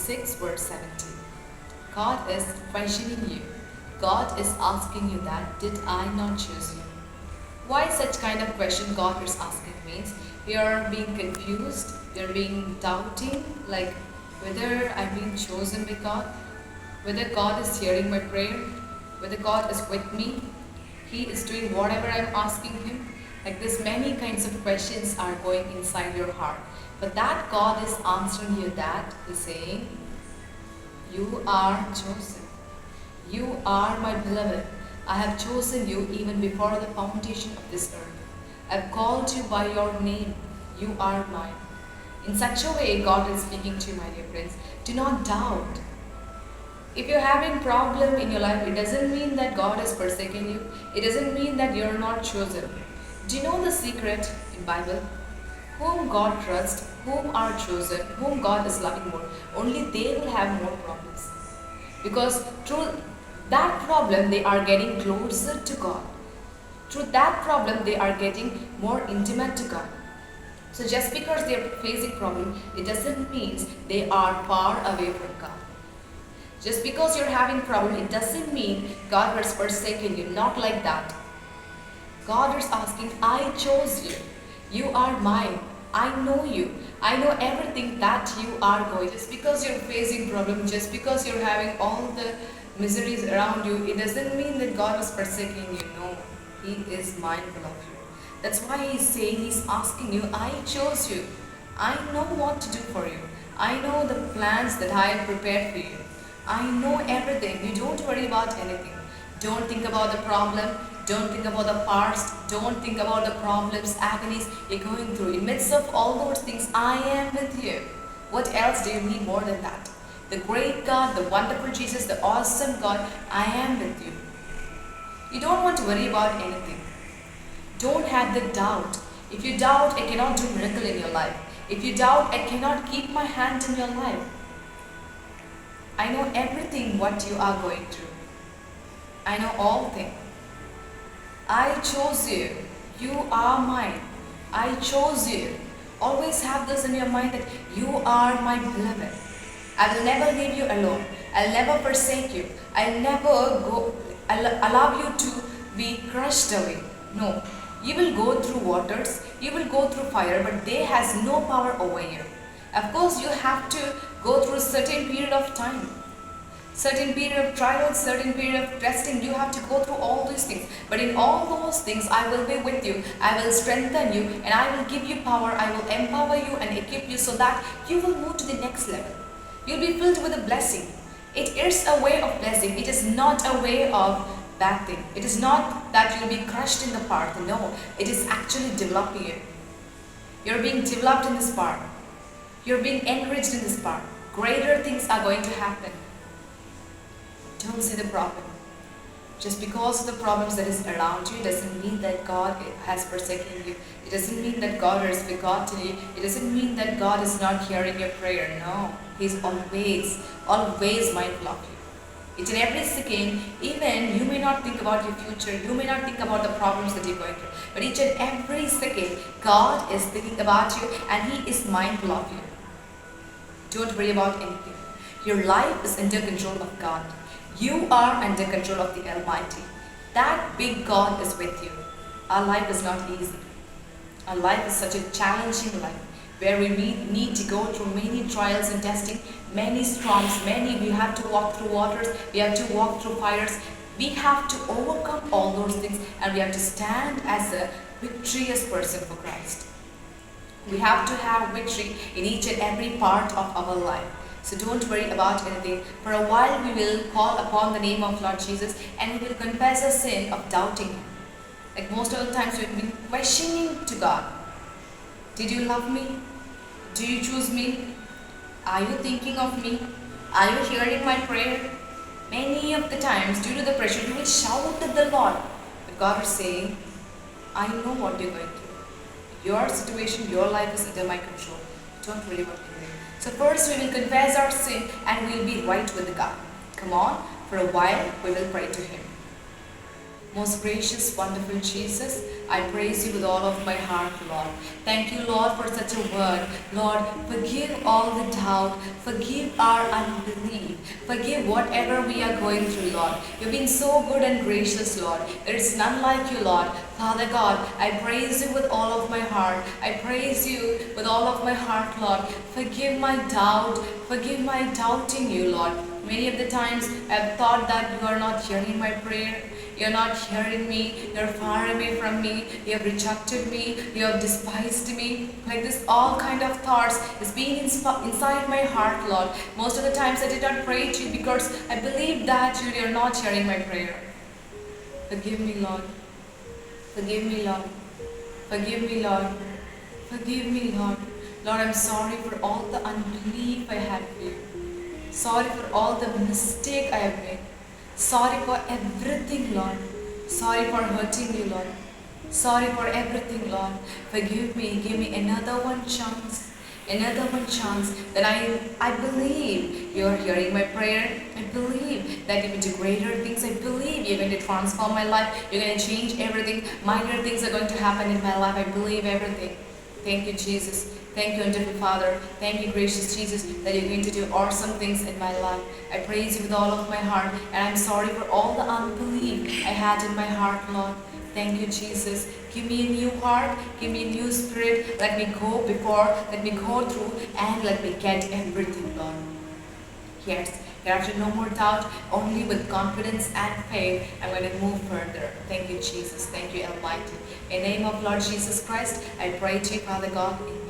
6 verse 17. God is questioning you. God is asking you that, did I not choose you? Why such kind of question God is asking means you're being confused, you're being doubting, like whether I'm being chosen by God, whether God is hearing my prayer, whether God is with me, He is doing whatever I'm asking Him. Like this, many kinds of questions are going inside your heart. But that God is answering you that, He's saying, you are chosen. You are my beloved. I have chosen you even before the foundation of this earth. I have called you by your name. You are mine. In such a way, God is speaking to you, my dear friends. Do not doubt. If you're having problem in your life, it doesn't mean that God has forsaken you. It doesn't mean that you're not chosen. Do you know the secret in Bible? Whom God trusts, whom are chosen, whom God is loving more, only they will have more problems. Because through that problem, they are getting closer to God. Through that problem, they are getting more intimate to God. So just because they are facing problem, it doesn't mean they are far away from God. Just because you're having problem, it doesn't mean God has forsaken you. Not like that. God is asking, I chose you. You are mine. I know you. I know everything that you are going. Just because you're facing problem, just because you're having all the miseries around you, it doesn't mean that God is forsaking you. No, He is mindful of you. That's why He's saying, He's asking you, I chose you. I know what to do for you. I know the plans that I have prepared for you. I know everything. You don't worry about anything. Don't think about the problem. Don't think about the past. Don't think about the problems, agonies you're going through. In midst of all those things, I am with you. What else do you need more than that? The great God, the wonderful Jesus, the awesome God, I am with you. You don't want to worry about anything. Don't have the doubt. If you doubt, I cannot do miracle in your life. If you doubt, I cannot keep my hand in your life. I know everything what you are going through. I know all things. I chose you. You are mine. I chose you. Always have this in your mind that you are my beloved. I will never leave you alone. I'll never forsake you. I'll never allow you to be crushed away. No. You will go through waters. You will go through fire, but they has no power over you. Of course, you have to go through a certain period of time. Certain period of trials, certain period of testing, you have to go through all these things. But in all those things, I will be with you. I will strengthen you and I will give you power. I will empower you and equip you so that you will move to the next level. You'll be filled with a blessing. It is a way of blessing. It is not a way of bad thing. It is not that you'll be crushed in the path. No, it is actually developing you. You're being developed in this part. You're being enriched in this part. Greater things are going to happen. Don't see the problem. Just because of the problems that is around you doesn't mean that God has forsaken you. It doesn't mean that God has forgotten you. It doesn't mean that God is not hearing your prayer. No, He's always, always mindful of you. Each and every second, even you may not think about your future, you may not think about the problems that you're going through, but each and every second, God is thinking about you and He is mindful of you. Don't worry about anything. Your life is under control of God. You are under control of the Almighty. That big God is with you. Our life is not easy. Our life is such a challenging life where we need to go through many trials and testing, many storms, we have to walk through waters, we have to walk through fires. We have to overcome all those things and we have to stand as a victorious person for Christ. We have to have victory in each and every part of our life. So don't worry about anything. For a while we will call upon the name of Lord Jesus and we will confess our sin of doubting Him. Like most of the times we've been questioning to God. Did you love me? Do you choose me? Are you thinking of me? Are you hearing my prayer? Many of the times due to the pressure you will shout at the Lord. But God is saying, I know what you're going through. Your situation, your life is under my control. Don't worry about anything. So first we will confess our sin and we will be right with God. Come on, for a while we will pray to Him. Most gracious, wonderful Jesus, I praise you with all of my heart, Lord. Thank you, Lord, for such a word. Lord, forgive all the doubt, forgive our unbelief, forgive whatever we are going through, Lord. You've been so good and gracious, Lord. There is none like you, Lord. Father God, I praise you with all of my heart. I praise you with all of my heart, Lord. Forgive my doubt, forgive my doubting you, Lord. Many of the times I've thought that you are not hearing my prayer. You're not hearing me. You're far away from me. You have rejected me. You have despised me. Like this, all kind of thoughts is being inside my heart, Lord. Most of the times I did not pray to you because I believe that you're not hearing my prayer. Forgive me, Lord. Forgive me, Lord. Forgive me, Lord. Forgive me, Lord. Lord, I'm sorry for all the unbelief I had for you. Sorry for all the mistake I have made. Sorry for everything, Lord. Sorry for hurting you, Lord. Sorry for everything, Lord. Forgive me. Give me another one chance. Another one chance that I believe you're hearing my prayer. I believe that you're going to do greater things. I believe you're going to transform my life. You're going to change everything. Minor things are going to happen in my life. I believe everything. Thank you, Jesus. Thank you, wonderful Father. Thank you, gracious Jesus, that you're going to do awesome things in my life. I praise you with all of my heart, and I'm sorry for all the unbelief I had in my heart, Lord. Thank you, Jesus. Give me a new heart. Give me a new spirit. Let me go before, let me go through, and let me get everything, Lord. Yes. Hereafter, no more doubt, only with confidence and faith, I'm going to move further. Thank you, Jesus. Thank you, Almighty. In the name of Lord Jesus Christ, I pray to you, Father God, in